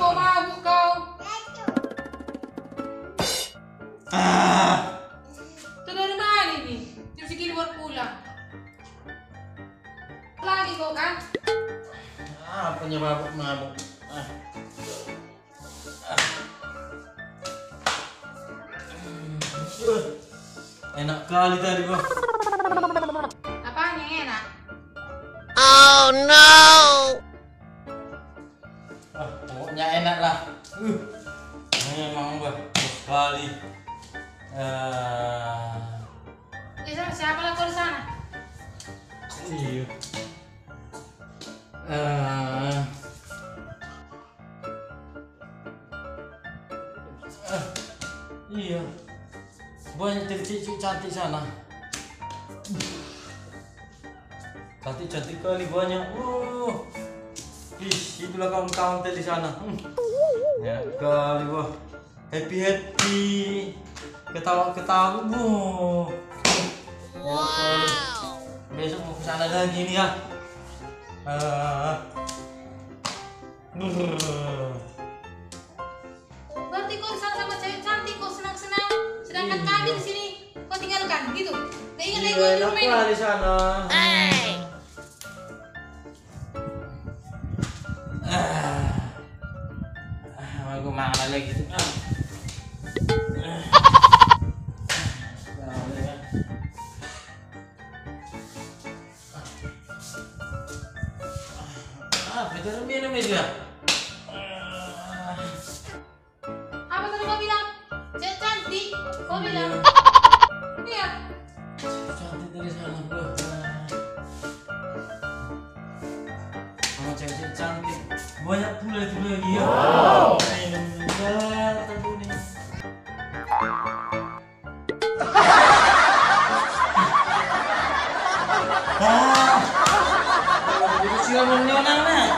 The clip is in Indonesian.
mau mabuk kau. Itu dari mana ini? Jam segini baru pulang. Lagi kau kan? Apanya mabuk-mabuk? Enak kali tadi, Bang. Apaan yang enak? Oh no! Pokoknya enak lah. Memang bagus sekali. Siapa lah kau di sana? Iya. Iya. Banyak cewek cantik sana. Cantik kali banyak. Itulah kawan-kawan di sana. Ya kali wah. Happy. Ketawa. Wow. Besok mau kesana lagi nih ya. Berarti kau sama cewek cantik, kau senang-senang. Sedangkan kami di sini kau tinggalkan gitu. Gak ingat lagi kau di rumah ini. Di sana. Aku mana lagi tuh? Betul minum ya? Apa tadi kau bilang? Cewek cantik. Kau bilang? Iya. Cantik dari sana bro. Sama cewek cantik. Banyak pula itu lagi ya. Tentu nih. Siapa menionang nah?